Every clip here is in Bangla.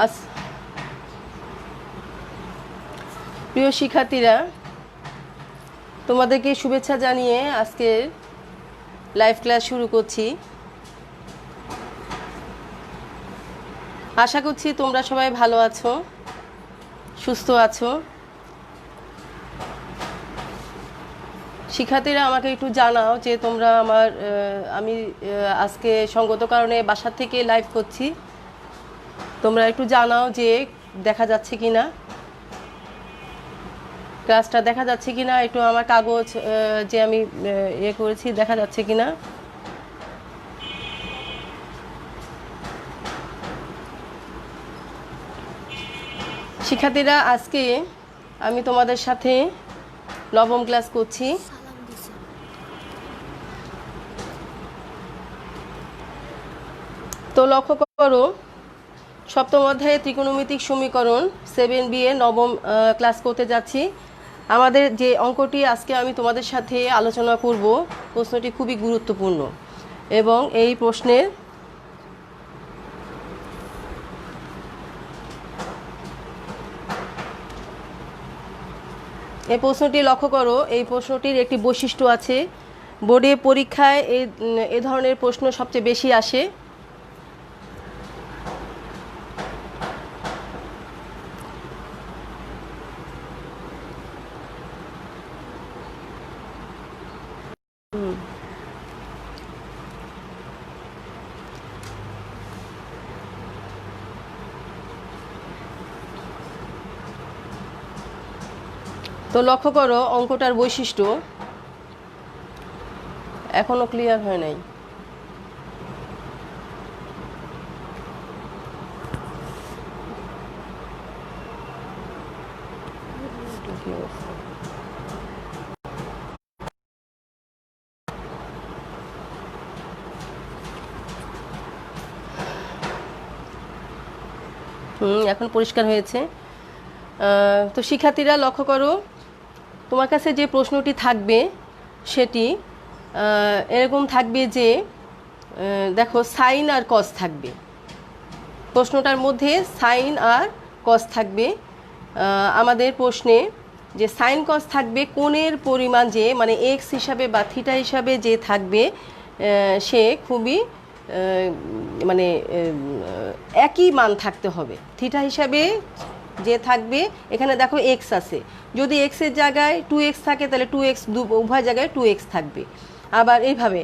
আস প্রিয় শিক্ষার্থীরা, তোমাদেরকে শুভেচ্ছা জানিয়ে আজকের লাইভ ক্লাস শুরু করছি। আশা করছি তোমরা সবাই ভালো আছো, সুস্থ আছো। শিক্ষার্থীরা, আমাকে একটু জানাও যে তোমরা আমি আজকে সঙ্গত কারণে বাসা থেকে লাইভ করছি। তোমরা একটু জানাও যে দেখা যাচ্ছে কি না, ক্লাসটা দেখা যাচ্ছে কি না। একটু আমার কাগজ যে আমি ইয়ে করেছি দেখা যাচ্ছে কি না। শিক্ষার্থীরা, আজকে আমি তোমাদের সাথে নবম ক্লাস করছি। তো লক্ষ্য করো, সপ্তম অধ্যায়ে ত্রিকোণমিতিক সমীকরণ 7b এ নবম ক্লাস করতে যাচ্ছি। আমাদের যে অঙ্কটি আজকে আমি তোমাদের সাথে আলোচনা করব, প্রশ্নটি খুবই গুরুত্বপূর্ণ এবং এই প্রশ্নটি লক্ষ্য করো। এই প্রশ্নটির একটি বৈশিষ্ট্য আছে, বোর্ডে পরীক্ষায় এ ধরনের প্রশ্ন সবচেয়ে বেশি আসে। তো লক্ষ্য করো, অঙ্কটার বৈশিষ্ট্য এখনো ক্লিয়ার হয় নাই। এখন পরিষ্কার হয়েছে। তো শিক্ষার্থীরা লক্ষ্য করো, তোমার কাছে যে প্রশ্নটি থাকবে সেটি এরকম থাকবে যে দেখো, সাইন আর কস থাকবে। প্রশ্নটার মধ্যে সাইন আর কস থাকবে। আমাদের প্রশ্নে যে সাইন কস থাকবে, কোণের পরিমাণ যে মানে এক্স হিসাবে বা থিটা হিসাবে যে থাকবে সে খুবই মানে একই মান থাকতে হবে। থিটা হিসাবে যে থাকবে, এখানে দেখো এক্স আছে, যদি এক্সের জায়গায় 2x থাকে তাহলে 2x উভয় জায়গায় 2x থাকবে। আবার এইভাবে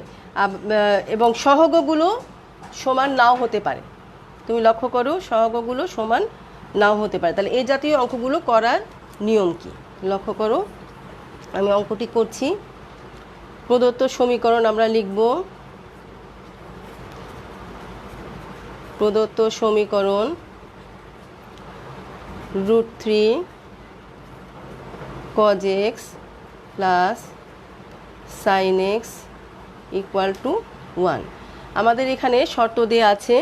এবং সহগগুলো সমান নাও হতে পারে। তুমি লক্ষ্য করো, সহগগুলো সমান নাও হতে পারে। তাহলে এই জাতীয় অঙ্কগুলো করার নিয়ম কি লক্ষ্য করো। আমি অঙ্কটি করছি। প্রদত্ত সমীকরণ আমরা লিখব। প্রদত্ত সমীকরণ √3 cos x plus sin x equal two 1। আমাদের এখানে শর্ত দেওয়া আছে,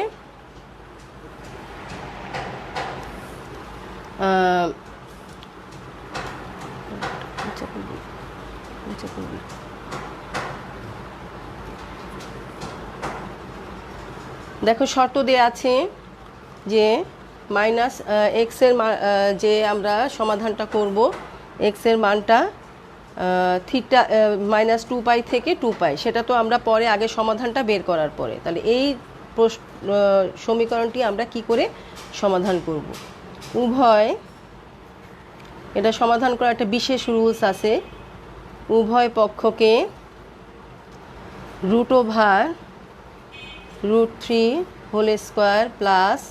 দেখো শর্ত দেওয়া আছে যে মাইনাস এক্সের যে আমরা সমাধানটা করব, এক্সের মানটা থিটা -2π থেকে 2π, সেটা তো আমরা পরে আগে সমাধানটা বের করার পরে। তাহলে এই সমীকরণটি আমরা কি করে সমাধান করব। উভয়, এটা সমাধান করার একটা বিশেষ রুলস আছে। উভয় পক্ষকে √3 whole square plus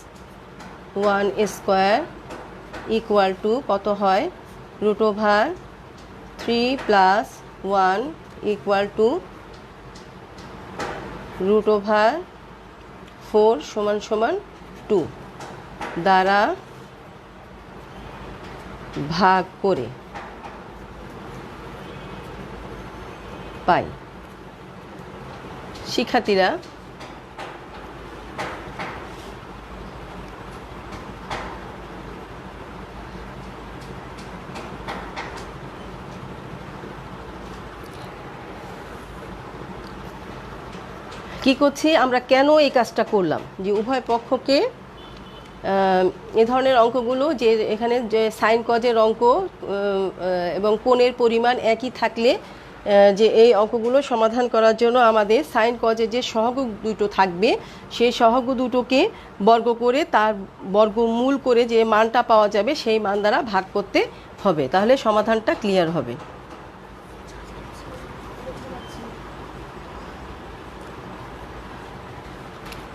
1 square equal to কত হয়, √3 প্লাস 1 ইকুয়াল টু √4 সমান সমান 2 দ্বারা ভাগ করে পাই। শিক্ষার্থীরা, কি করছি আমরা, কেন এই কাজটা করলাম, যে উভয় পক্ষকে এ ধরনের অঙ্কগুলো যে এখানে যে সাইন কজের অঙ্ক এবং কোণের পরিমাণ একই থাকলে যে এই অঙ্কগুলো সমাধান করার জন্য আমাদের সাইন কজের যে সহগ দুটো থাকবে সেই সহগ দুটোকে বর্গ করে তার বর্গমূল করে যে মানটা পাওয়া যাবে সেই মান দ্বারা ভাগ করতে হবে, তাহলে সমাধানটা ক্লিয়ার হবে।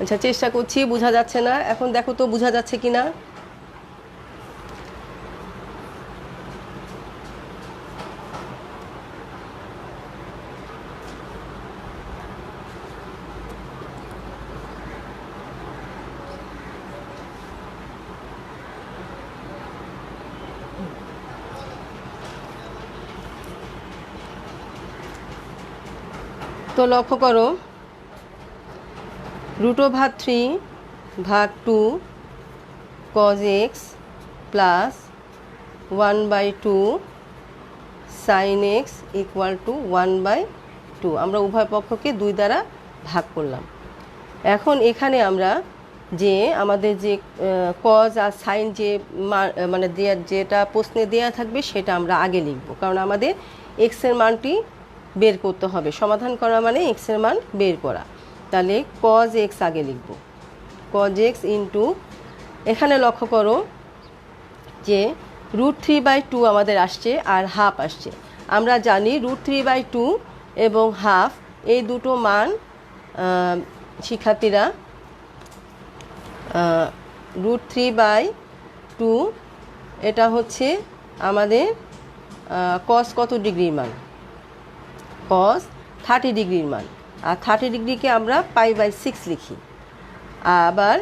আচ্ছা, চেষ্টা করছি, বোঝা যাচ্ছে না, এখন দেখো তো বোঝা যাচ্ছে কিনা। তো লক্ষ্য করো, √3/2 cos x plus 1/2 sin x = 1/2, আমরা উভয় পক্ষকে 2 দ্বারা ভাগ করলাম। এখন এখানে আমরা যে আমাদের যে কজ আর সাইন যে মানে যেটা প্রশ্নে দেওয়া থাকবে সেটা আমরা আগে লিখব, কারণ আমাদের এক্সের মানটি বের করতে হবে। সমাধান করা মানে এক্সের মান বের করা। তাহলে কজ এক্স আগে লিখব, কজ এক্স ইন্টু, এখানে লক্ষ্য করো যে √3/2 আমাদের আসছে আর হাফ আসছে। আমরা জানি √3/2 এবং হাফ এই দুটো মান শিক্ষার্থীরা √3/2 এটা হচ্ছে আমাদের কস কত ডিগ্রির মান, কস 30 ডিগ্রির মান, আর 30 ডিগ্রিকে আমরা π/6 লিখি। আবার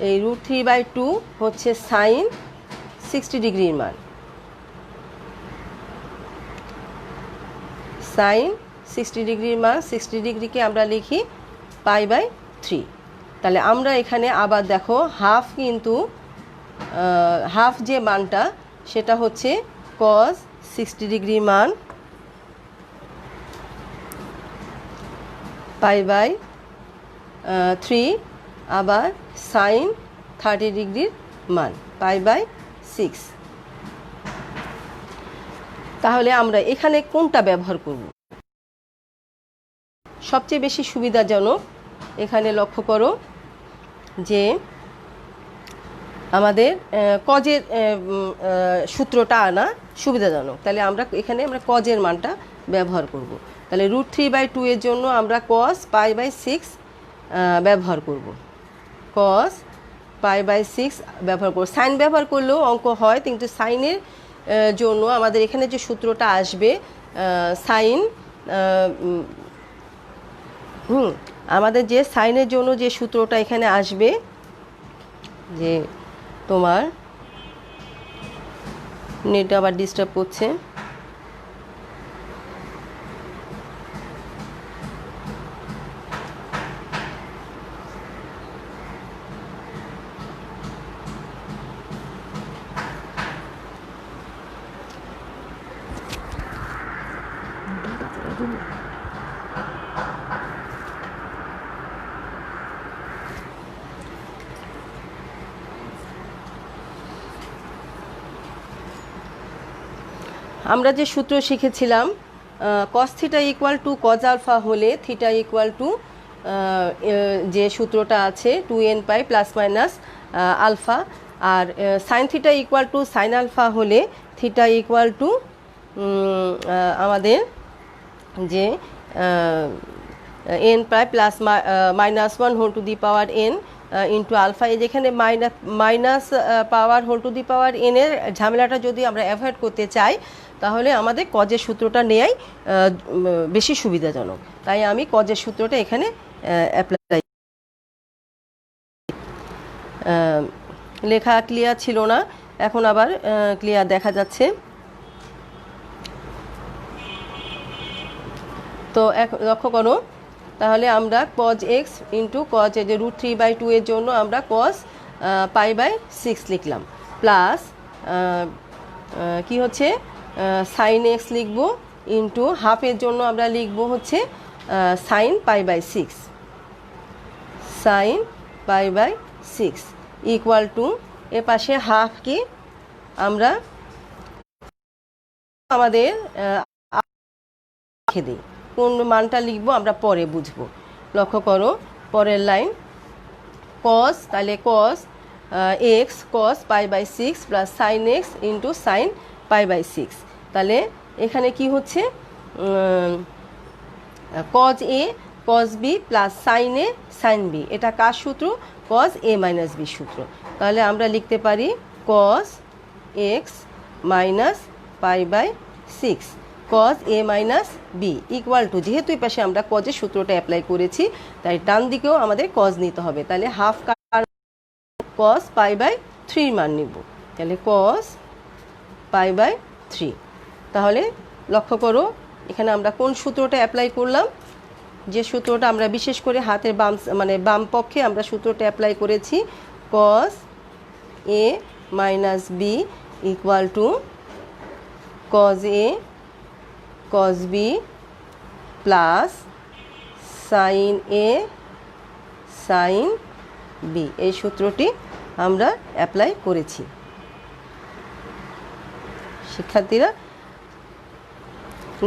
এই √3/2 হচ্ছে সাইন 60 ডিগ্রির মান, সাইন 60 ডিগ্রির মান, 60 ডিগ্রিকে আমরা লিখি π/3। তাহলে আমরা এখানে আবার দেখো হাফ, কিন্তু হাফ যে মানটা সেটা হচ্ছে কস 60 ডিগ্রির মান π/3, আবার সাইন 30 ডিগ্রির মান π/6। তাহলে আমরা এখানে কোনটা ব্যবহার করব সবচেয়ে বেশি সুবিধাজনক? এখানে লক্ষ্য করো যে আমাদের কজের সূত্রটা আনা সুবিধাজনক, তাহলে আমরা কজের মানটা ব্যবহার করব। তাহলে √3/2 এর জন্য আমরা cos π/6 ব্যবহার করব, cos π/6 ব্যবহার করব। সাইন ব্যবহার করলেও অঙ্ক হয়, কিন্তু সাইনের জন্য আমাদের এখানে যে সূত্রটা আসবে সাইন, আমাদের যে সাইনের জন্য যে সূত্রটা এখানে আসবে, যে তোমার নেট আবার ডিস্টার্ব করছে, আমরা যে সূত্র শিখেছিলাম cos θ = cos আলফা হলে θ = যে সূত্রটা আছে 2nπ ± আলফা, আর sin θ = sin আলফা হলে θ = আমাদের যে n প্রায় প্লাস -1 ইন্টু আলফা। এই যেখানে minus power whole to the power n এর ঝামেলাটা যদি আমরা অ্যাভয়েড করতে চাই, তাহলে আমাদের কজের সূত্রটা নেয়াই বেশি সুবিধাজনক। তাই আমি কজের সূত্রটা এখানে অ্যাপ্লাই, লেখা ক্লিয়ার ছিল না, এখন আবার ক্লিয়ার দেখা যাচ্ছে। তো লক্ষ্য করো, তাহলে আমরা cos x ইন্টু cos, যে √3/2 এর জন্য আমরা cos π/6 লিখলাম, প্লাস কি হচ্ছে sin x লিখব, ইন্টু হাফের জন্য আমরা লিখব হচ্ছে sin π/6, sin π/6 ইকুয়াল টু এ পাশে হাফ কি আমরা আমাদের লিখে দিই, কোন মানটা লিখবো আমরা পরে বুঝবো। লক্ষ্য করো পরের লাইন কস, তাহলে cos x cos pi by 6 plus sine x into sine pi by 6। তাহলে এখানে কি হচ্ছে cos A cos B plus sign A sign B, এটা কার সূত্র? কজ এ মাইনাস বি সূত্র। তাহলে আমরা লিখতে পারি cos x minus pi by 6 cos A minus B equal to, যেহেতু এই পাশে আমরা কজের সূত্রটা অ্যাপ্লাই করেছি তাই ডান দিকেও আমাদের কজ নিতে হবে। তাহলে হাফ কজ পাই বাই 3 মান নিব, তাহলে কজ পাই বাই 3। তাহলে লক্ষ্য করো এখানে আমরা কোন সূত্রটা অ্যাপ্লাই করলাম, যে সূত্রটা আমরা বিশেষ করে হাতের বাম পক্ষে আমরা সূত্রটা অ্যাপ্লাই করেছি cos A minus B equal to cos A cos B plus sign A sign B, এই সূত্রটি আমরা অ্যাপ্লাই করেছি। শিক্ষার্থীরা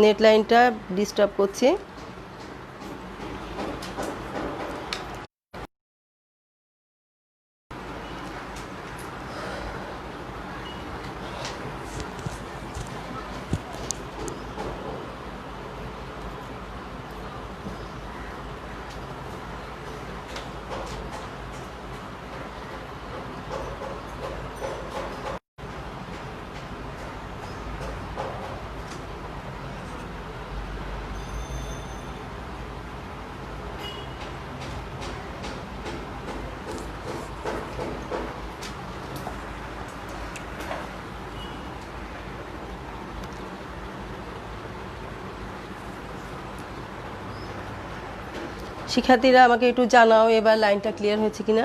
নেট লাইনটা ডিস্টার্ব করছে। শিক্ষার্থীরা আমাকে একটু জানাও এবার লাইনটা ক্লিয়ার হয়েছে কিনা।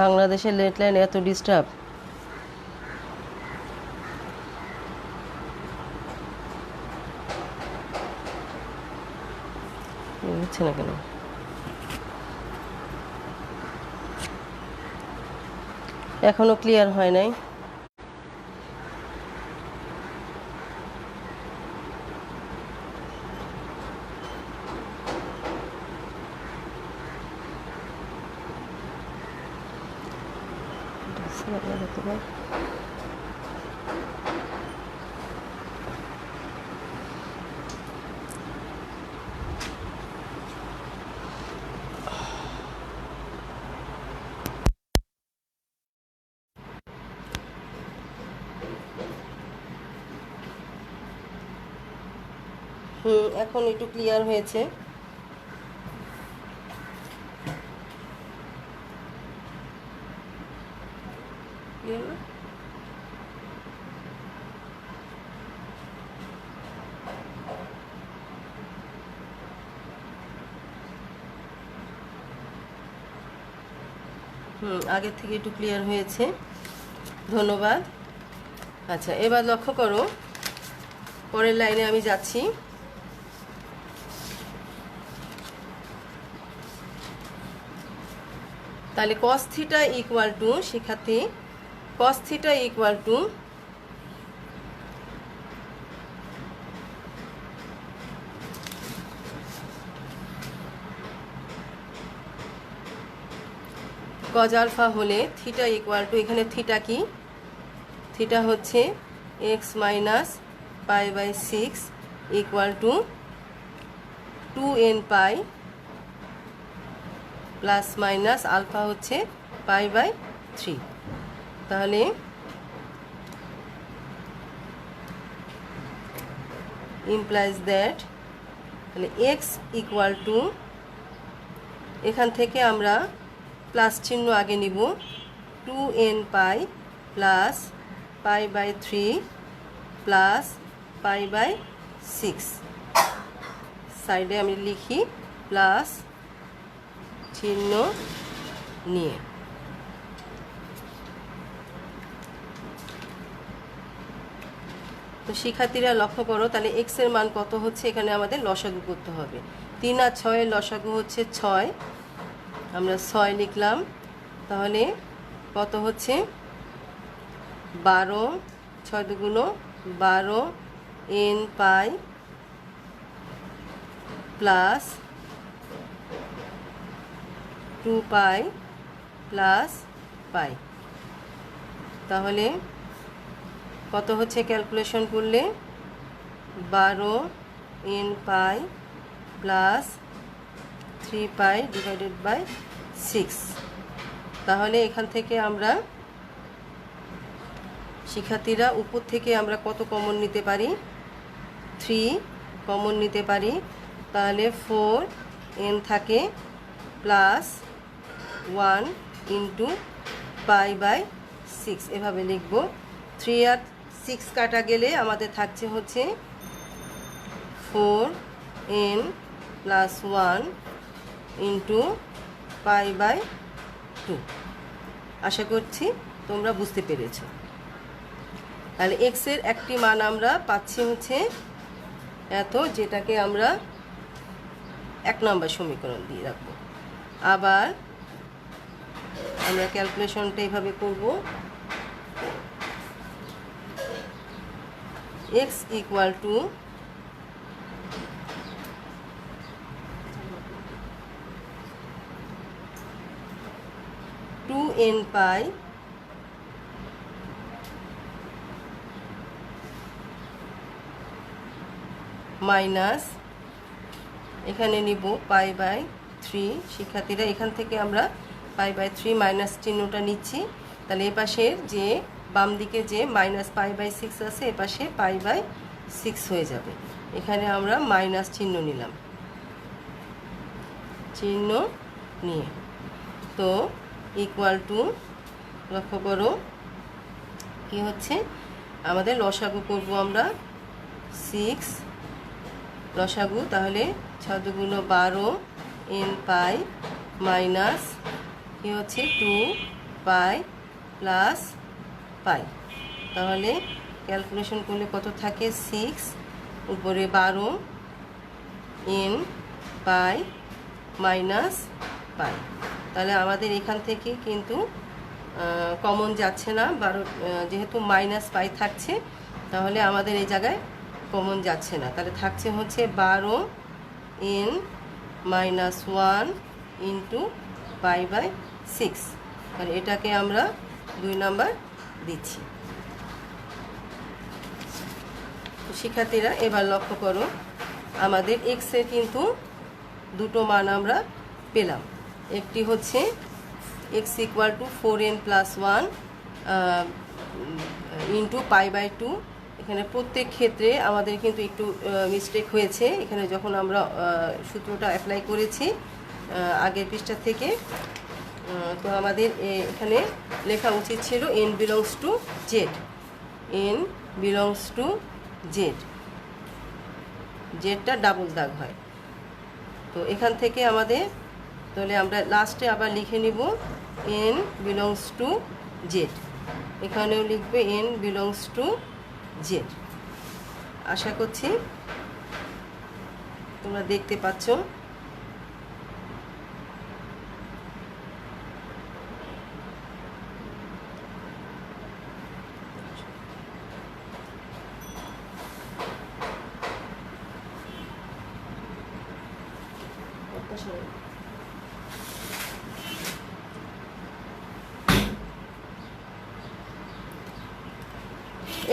বাংলাদেশের নেট লাইন এত ডিস্টার্ব। হচ্ছে না কেন? এখনো ক্লিয়ার হয় নাই। এখন একটু ক্লিয়ার হয়েছে। আগের থেকে একটু ক্লিয়ার হয়েছে, ধন্যবাদ। আচ্ছা এবার লক্ষ্য করো পরের লাইনে আমি যাচ্ছি। তাহলে cos থিটা ইকুয়াল টু, শিক্ষার্থী cos theta equal to cos alpha হলে থিটা ইকুয়াল টু, এখানে থিটা কি? থিটা হচ্ছে x minus pi by 6 equal to 2n pi plus minus alpha হচ্ছে পাই বাই 3। তাহলে ইমপ্লাইজ দ্যাট, তাহলে এক্স ইকুয়াল টু, এখান থেকে আমরা প্লাস চিহ্ন আগে নিব, 2n pi plus pi by 3 plus pi by 6, সাইডে আমি লিখি প্লাস চিহ্ন নিয়ে। তো শিক্ষার্থীরা লক্ষ্য করো, তাহলে এক্স এর মান কত হচ্ছে, এখানে আমাদের লসাগু করতে হবে। 3 আর 6 এর লসাগু হচ্ছে 6, আমরা 6 লিখলাম। তাহলে কত হচ্ছে 12, 6 দুগুণ 12 n pi plus 2 pi plus pi. তাহলে কত হচ্ছে ক্যালকুলেশন করলে 12 n pi plus 3 pi divided by 6। তাহলে এখান থেকে আমরা শিক্ষার্থীরা উপর থেকে আমরা কত কমন নিতে পারি, 3 কমন নিতে পারি। তাহলে 4n থাকে প্লাস 1 ইন্টু পাই বাই 6, এভাবে লিখব। 3 আর 6 কাটা গেলে আমাদের থাকছে হচ্ছে 4n plus 1 into pi by 2। আশা করছি তোমরা বুঝতে পেরেছো। তাহলে এক্স এর একটি মান আমরা পাচ্ছি হচ্ছে এত, যেটাকে আমরা 1 নম্বর সমীকরণ দিয়ে রাখবো। আবার আমরা ক্যালকুলেশনটা এইভাবে করব, x equal to two n pi minus এখানে নিব পাই বাই 3। শিক্ষার্থীরা এখান থেকে আমরা পাই বাই 3 মাইনাস চিহ্নটা নিচ্ছি। তাহলে এ পাশের যে বাম দিকে যে মাইনাস পাই বাই 6 আছে, এ পাশে পাই বাই 6 হয়ে যাবে। এখানে আমরা মাইনাস চিহ্ন নিলাম, চিহ্ন নিয়ে তো ইকুয়াল টু, লক্ষ্য করো কি হচ্ছে, আমাদের লসাগু করব আমরা 6 লসাগু। তাহলে 6 দুগুণ 12 n পাই মাইনাস কি হচ্ছে 2 পাই প্লাস পাই। তাহলে ক্যালকুলেশন করলে কত থাকে 6 উপরে 12 n পাই মাইনাস পাই। তাহলে আমাদের এখান থেকে কিন্তু কমন যাচ্ছে না, 12 যেহেতু মাইনাস পাই থাকছে, তাহলে আমাদের এই জায়গায় কমন যাচ্ছে না। তাহলে থাকছে হচ্ছে 12 n minus 1 into pi by 6। তাহলে এটাকে আমরা 2 নাম্বার দিচ্ছি। শিক্ষার্থীরা এবার লক্ষ্য করো, আমাদের এক্স এর কিন্তু দুটো মান আমরা পেলাম। একটি হচ্ছে x equal to 4n plus 1 into pi by 2। এখানে প্রত্যেক ক্ষেত্রে আমাদের কিন্তু একটু মিস্টেক হয়েছে। এখানে যখন আমরা সূত্রটা অ্যাপ্লাই করেছি আগের পৃষ্ঠা থেকে, তো আমাদের এখানে লেখা উচিত ছিল n belongs to Z, n belongs to Z, জেডটা ডাবল দাগ হয়। তো এখান থেকে আমাদের, তাহলে আমরা লাস্টে আবার লিখে নিব n বিলংস টু জেড, এখানেও লিখবে n বিলংস টু জেড। আশা করছি তোমরা দেখতে পাচ্ছ।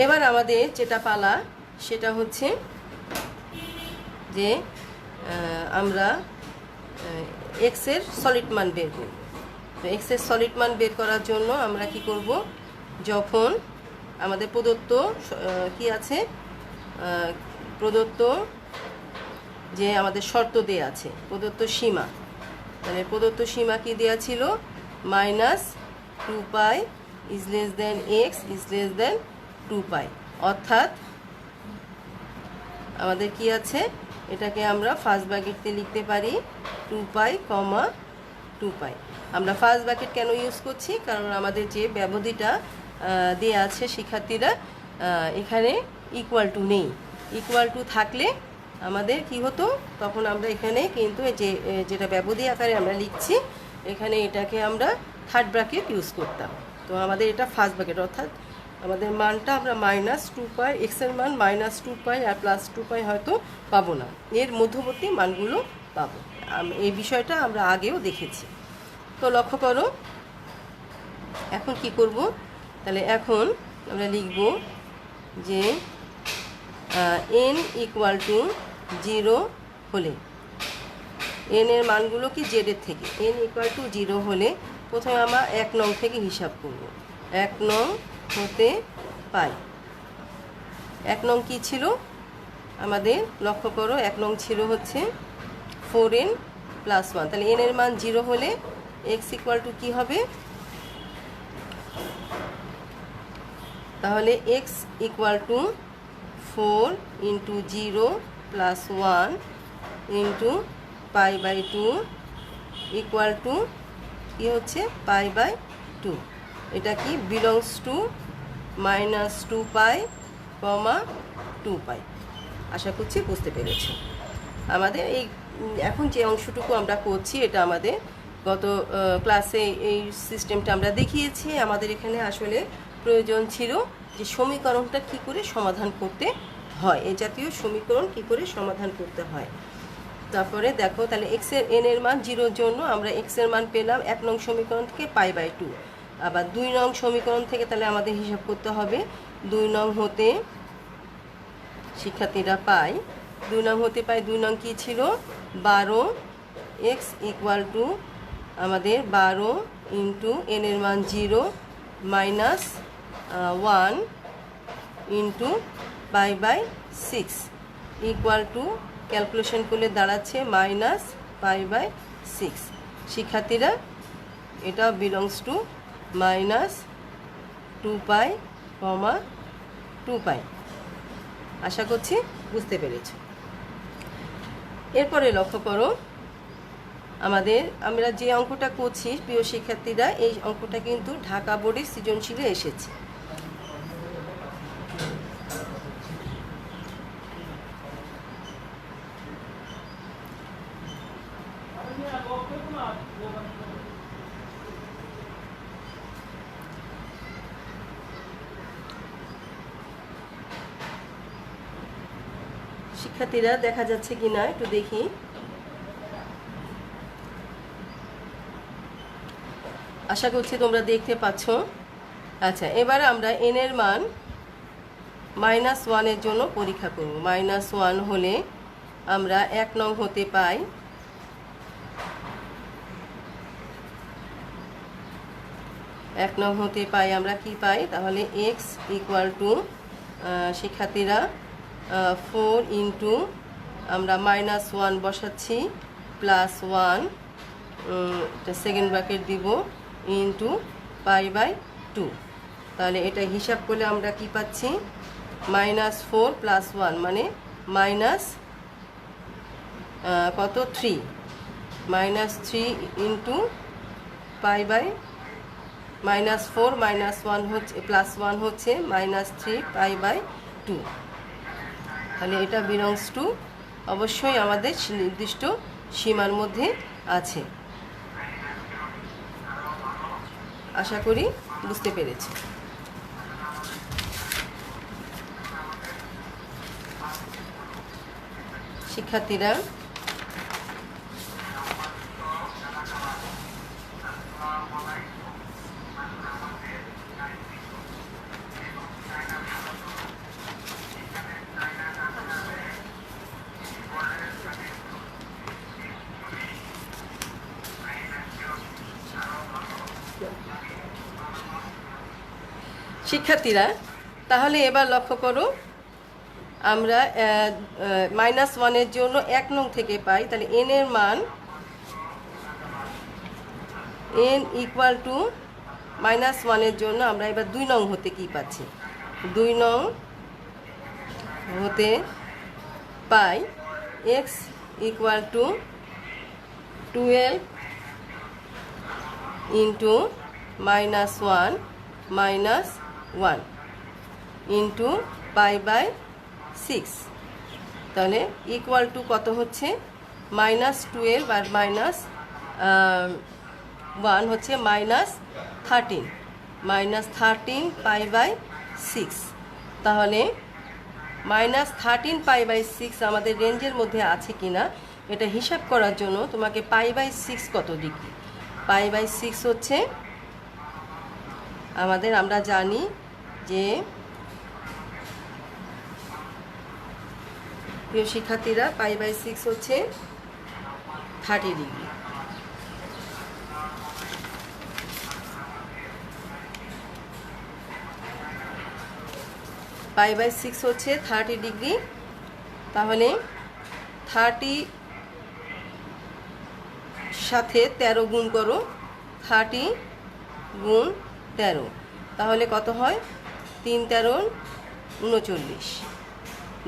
এবার আমাদের যেটা পালা সেটা হচ্ছে যে আমরা এক্স এর সলিড মান বের করব। তো এক্স এর সলিড মান বের করার জন্য আমরা কি করব, যখন আমাদের প্রদত্ত কি আছে, প্রদত্ত যে আমাদের শর্ত দেয়া আছে, প্রদত্ত সীমা, তাহলে প্রদত্ত সীমা কি দেয়া ছিল, minus 2 pi is less than x is less than 2 পাই। অর্থাৎ আমাদের কি আছে, এটাকে আমরা ফার্স্ট ব্র্যাকেটে লিখতে পারি 2 পাই কমা 2 পাই। আমরা ফার্স্ট ব্র্যাকেট কেন ইউজ করছি, কারণ আমাদের যে ব্যবধিটা দেয়া আছে শিক্ষার্থীরা, এখানে ইকুয়াল টু নেই। ইকুয়াল টু থাকলে আমাদের কি হতো, তখন আমরা এখানে কিন্তু যেটা ব্যবধি আকারে আমরা লিখছি, এখানে এটাকে আমরা থার্ড ব্র্যাকেট ইউজ করতাম। তো আমাদের এটা ফার্স্ট ব্র্যাকেট, অর্থাৎ আমাদের মানটা আমরা -2π, এক্সের মান -2π আর +2π হয়তো পাবো না, এর মধ্যবর্তী মানগুলো পাবো। এই বিষয়টা আমরা আগেও দেখেছি। তো লক্ষ্য করো, এখন কি করব, তাহলে এখন আমরা লিখব যে n ইকুয়াল টু 0 হলে, n এর মানগুলো কি z এর থেকে, n ইকুয়াল টু 0 হলে প্রথমে আমরা 1 নং থেকে হিসাব করব। 1 নং হতে পাই, 1 নং কী ছিল আমাদের, লক্ষ্য করো 1 নং ছিল হচ্ছে 4n + 1। তাহলে n এর মান 0 হলে x ইকুয়াল টু কী হবে, তাহলে x equal to 4 × 0 + 1 × π/2 equal to কী হচ্ছে π/2। এটা কি বিলংস টু -2π, 2π। আশা করছি বুঝতে পেরেছ। আমাদের এই এখন যে অংশটুকু আমরা করছি, এটা আমাদের গত ক্লাসে এই সিস্টেমটা আমরা দেখিয়েছি। আমাদের এখানে আসলে প্রয়োজন ছিল যে সমীকরণটা কি করে সমাধান করতে হয়, এই জাতীয় সমীকরণ কি করে সমাধান করতে হয়। তারপরে দেখো, তাহলে n এর মান 0-র জন্য আমরা x এর মান পেলাম 1 নং সমীকরণ থেকে π/2। আবার 2 নং সমীকরণ থেকে তাহলে আমাদের হিসাব করতে হবে, 2 নং হতে শিক্ষার্থীরা পাই, 2 নং হতে পাই, 2 নং কী ছিল 12, x ইকুয়াল টু আমাদের 12 × n এর মান 0 -1 × π/6 ইকুয়াল টু ক্যালকুলেশন করলে দাঁড়াচ্ছে -π/6। শিক্ষার্থীরা এটা বিলংস টু -2π, 2π। আশা করছি বুঝতে পেরেছ। এরপরে লক্ষ্য করো, আমরা যে অঙ্কটা করছি প্রিয় শিক্ষার্থীরা, এই অঙ্কটা কিন্তু ঢাকা বোর্ডের সৃজনশীলে এসেছে। শিক্ষার্থীরা দেখা যাচ্ছে কি না একটু দেখি। আশা করছি তোমরা দেখতে পাচ্ছ। আচ্ছা, এবার আমরা n এর মান -1 এর জন্য পরীক্ষা করব। -1 হলে আমরা 1 নং হতে পাই, 1 নং হতে পাই আমরা কি পাই, তাহলে x ইকুয়াল টু শিক্ষার্থীরা 4 × আমরা -1 বসাচ্ছি +1, এটা সেকেন্ড ব্র্যাকেট দিব, × π/2। তাহলে এটা হিসাব করলে আমরা কি পাচ্ছি, -4 + 1 মানে মাইনাস কত 3, -3 × π/, -4 -1 হচ্ছে +1 হচ্ছে -3 π/2। তাহলে এটা বিলংস টু অবশ্যই আমাদের নির্দিষ্ট সীমার মধ্যে আছে। আশা করি বুঝতে পেরেছি। শিক্ষার্থীরা তাহলে এবার লক্ষ্য করো, আমরা -1 এর জন্য 1 নং থেকে পাই, তাহলে n এর মান n ইকুয়াল টু -1 এর জন্য আমরা এবার 2 নং হতে কি পাচ্ছি, 2 নং হতে পাই x ইকুয়াল টু 12 × -1 -1 × π/6, তাহলে ইকুয়াল টু কত হচ্ছে -12 আর -1 হচ্ছে -13, -13 π/6। তাহলে -13 π/6 আমাদের রেঞ্জের মধ্যে আছে কিনা এটা হিসাব করার জন্য তোমাকে π/6 কত ডিগ্রি, π/6 হচ্ছে আমাদের, আমরা জানি যে প্রিয় শিক্ষার্থীরা π/6 হচ্ছে 30 ডিগ্রি। π/6 হচ্ছে 30 ডিগ্রি। তাহলে 30 সাথে 13 গুণ করো, 30 গুণ 13, তাহলে কত হয় 3 13 39।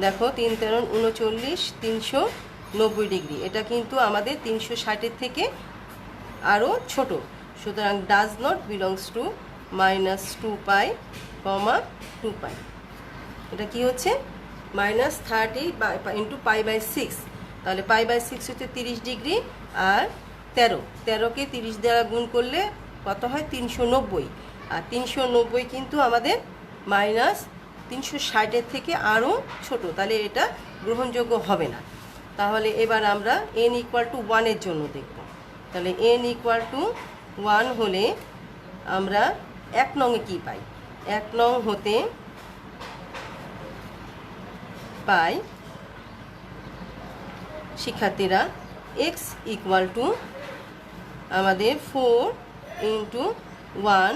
দেখো 3 13 39, 390 ডিগ্রি। এটা কিন্তু আমাদের 360-এর থেকে আরও ছোট, সুতরাং ডাজ নট বিলংস টু -2π, 2π। এটা কি হচ্ছে -30 ইন্টু π/6, তাহলে π/6 হচ্ছে 30 ডিগ্রি, আর 13কে 30 দ্বারা গুণ করলে কত হয় 390, আর 390 কিন্তু আমাদের -360-এর থেকে আরও ছোট, তাহলে এটা গ্রহণযোগ্য হবে না। তাহলে এবার আমরা n = 1 এর জন্য দেখব। তাহলে n = 1 হলে আমরা 1 নংয়ে কী পাই, 1 নং হতে পাই শিক্ষার্থীরা x = আমাদের 4 × 1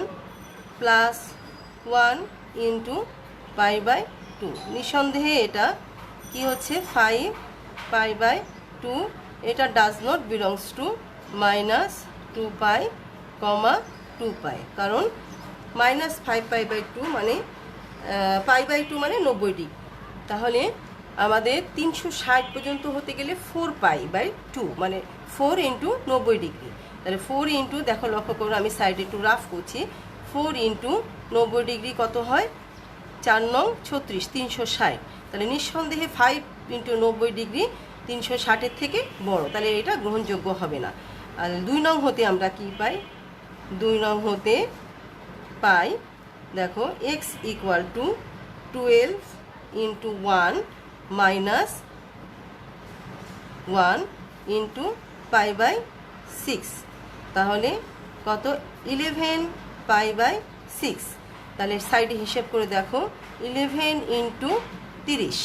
+ 1 × π/2। নিঃসন্দেহে এটা কি হচ্ছে 5 π/2। এটা ডাজ নট বিলংস টু -2π, 2π, কারণ -5 π/2 মানে π/2 মানে 90 ডিগ্রি। তাহলে আমাদের 360 পর্যন্ত হতে গেলে 4π/2 মানে 4 × 90 ডিগ্রি। তাহলে 4 × দেখো, লক্ষ্য করো, আমি সাইডে একটু রাফ করছি, 4 × 90 ডিগ্রি কত হয় 4 নং 36, 360। তাহলে নিঃসন্দেহে 5 × 90 ডিগ্রি 360-এর থেকে বড়, তাহলে এটা গ্রহণযোগ্য হবে না। আর 2 নং হতে আমরা কি পাই, 2 নং হতে পাই, দেখো x = 12 × 1 - 1 × π/6, তাহলে কত 11 π/6। তাহলে সাইডে হিসেব করে দেখো 11 × 30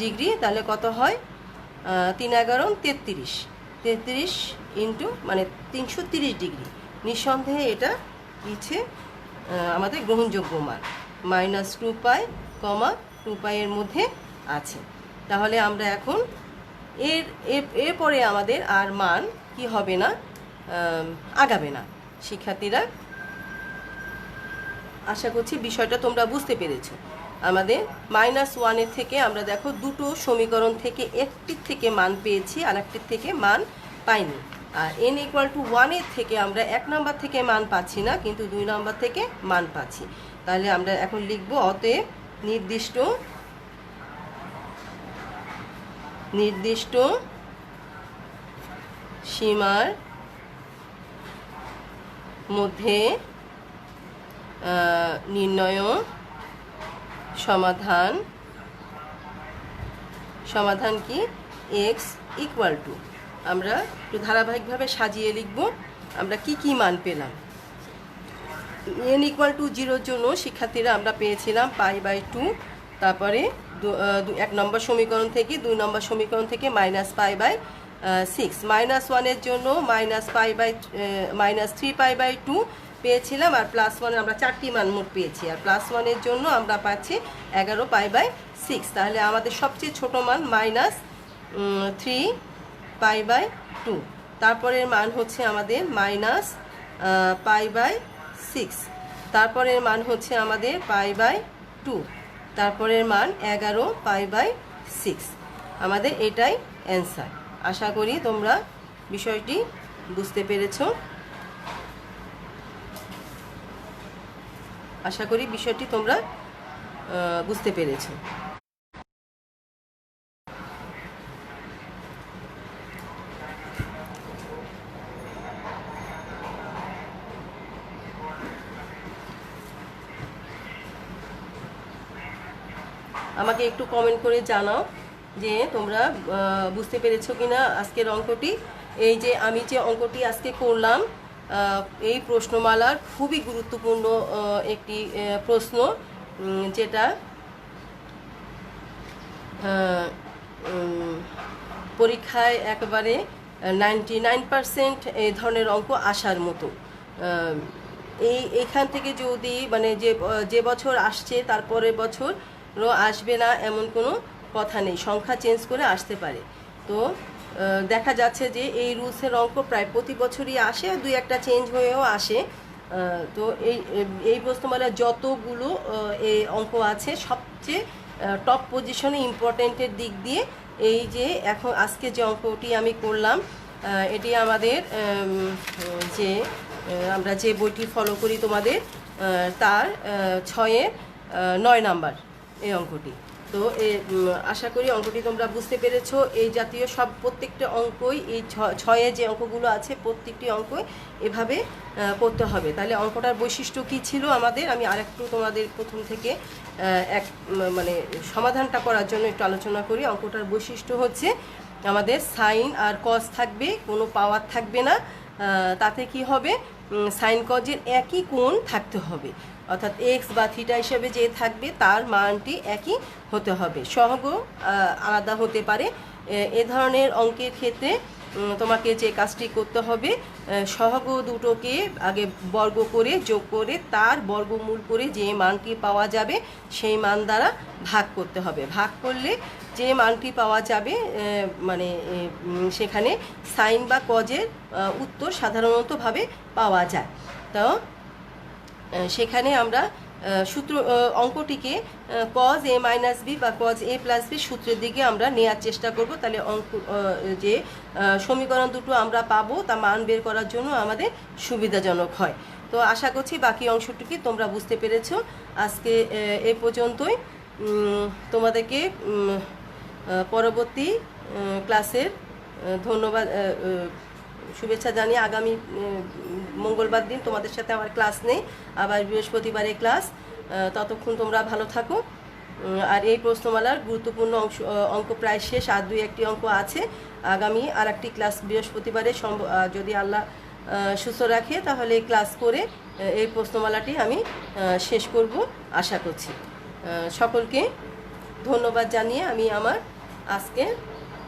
ডিগ্রি, তাহলে কত হয় 3 11 33, 33 মানে 330 ডিগ্রি। নিঃসন্দেহে এটা ইচ্ছে আমাদের গ্রহণযোগ্য মান, -2π, 2π এর মধ্যে আছে। তাহলে আমরা এখন এরপরে আমাদের আর মান কি হবে না, আগাবে না। শিক্ষার্থীরা, আশা করছি বিষয়টা তোমরা বুঝতে পেরেছো। আমাদের -1 থেকে আমরা দেখো দুটো সমীকরণ থেকে একটির থেকে মান পেয়েছি, আর একটির থেকে মান পাইনি। আর n = 1 এর থেকে আমরা 1 নম্বর থেকে মান পাচ্ছি না, কিন্তু 2 নম্বর থেকে মান পাচ্ছি। তাহলে আমরা এখন লিখব, অতএব নির্দিষ্ট সীমার মধ্যে নির্ণয় সমাধান কি x = আমরা একটু ধারাবাহিকভাবে সাজিয়ে লিখব। আমরা কি মান পেলাম, n = 0 জন্য শিক্ষার্থীরা আমরা পেয়েছিলাম π/2, তারপরে 1 নম্বর সমীকরণ থেকে 2 নম্বর সমীকরণ থেকে -π/6, -1 এর জন্য -3π/2 পেয়েছিলাম, আর +1 আমরা 4টি মান মোট পেয়েছি, আর +1 এর জন্য আমরা পাচ্ছি 11 π/6। তাহলে আমাদের সবচেয়ে ছোট মান -3π/2, তারপরের মান হচ্ছে আমাদের -π/6, তারপরের মান হচ্ছে আমাদের π/2, তারপরের মান 11 π/6। আমাদের এটাই অ্যান্সার। আশা করি তোমরা বিষয়টি বুঝতে পেরেছো। বুঝতে পেরেছো। আমাকে একটু কমেন্ট করে জানাও যে তোমরা বুঝতে পেরেছো কিনা আজকের অঙ্কটি। এই যে আমি যে অঙ্কটি আজকে করলাম, এই প্রশ্নমালার খুবই গুরুত্বপূর্ণ একটি প্রশ্ন, যেটা পরীক্ষায় একেবারে 99% এই ধরনের অঙ্ক আসার মতো। এইখান থেকে যদি মানে যে বছর আসছে তারপরের বছরও আসবে না এমন কোনো কথা নেই, সংখ্যা চেঞ্জ করে আসতে পারে। তো দেখা যাচ্ছে যে এই রুলসের অঙ্ক প্রায় প্রতি বছরই আসে, দুই একটা চেঞ্জ হয়েও আসে। তো এই প্রশ্নমালার যতগুলো এই অঙ্ক আছে, সবচেয়ে টপ পজিশনে ইম্পর্টেন্টের দিক দিয়ে এই যে এখন আজকে যে অঙ্কটি আমি করলাম, এটি আমাদের যে আমরা যে বইটি ফলো করি তোমাদের, তার 6-এর 9 নাম্বার এই অঙ্কটি। তো আশা করি অঙ্কটি তোমরা বুঝতে পেরেছো। এই জাতীয় প্রত্যেকটা অঙ্কই, এই 6-এ যে অঙ্কগুলো আছে প্রত্যেকটি অঙ্কই এভাবে করতে হবে। তাহলে অঙ্কটার বৈশিষ্ট্য কী ছিল আমাদের, আমি আরেকটু তোমাদের প্রথম থেকে মানে সমাধানটা করার জন্য একটু আলোচনা করি। অঙ্কটার বৈশিষ্ট্য হচ্ছে আমাদের সাইন আর কস থাকবে, কোনো পাওয়ার থাকবে না। তাতে কি হবে, সাইন কজের একই কোণ থাকতে হবে, অর্থাৎ এক্স বা থিটা হিসেবে যে থাকবে তার মানটি একই হতে হবে, সহগ আলাদা হতে পারে। এ ধরনের অঙ্কের ক্ষেত্রে তোমাকে যে কাজটি করতে হবে, সহগ দুটোকে আগে বর্গ করে যোগ করে তার বর্গমূল করে যে মানটি পাওয়া যাবে সেই মান দ্বারা ভাগ করতে হবে। ভাগ করলে যে মানটি পাওয়া যাবে মানে সেখানে সাইন বা কজের উত্তর সাধারণতভাবে পাওয়া যায়। তো সেখানে আমরা অঙ্কটিকে কজ এ মাইনাস বি বা কজ এ প্লাস বি সূত্রের দিকে আমরা নেওয়ার চেষ্টা করব। তাহলে যে সমীকরণ দুটো আমরা পাবো তা মান বের করার জন্য আমাদের সুবিধাজনক হয়। তো আশা করছি বাকি অংশটুকু তোমরা বুঝতে পেরেছো। আজকে এ পর্যন্তই। তোমাদেরকে পরবর্তী ক্লাসের ধন্যবাদ, শুভেচ্ছা জানিয়ে আগামী মঙ্গলবার দিন তোমাদের সাথে আমার ক্লাস নেই, আবার বৃহস্পতিবারে ক্লাস। ততক্ষণ তোমরা ভালো থাকো। আর এই প্রশ্নমালার গুরুত্বপূর্ণ অঙ্ক প্রায় শেষ, আর 2-1টি অঙ্ক আছে। আগামী আর একটি ক্লাস বৃহস্পতিবারে যদি আল্লাহ সুস্থ রাখে তাহলে ক্লাস করে এই প্রশ্নমালাটি আমি শেষ করব আশা করছি। সকলকে ধন্যবাদ জানিয়ে আমি আমার আজকের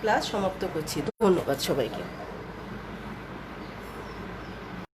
ক্লাস সমাপ্ত করছি। ধন্যবাদ সবাইকে।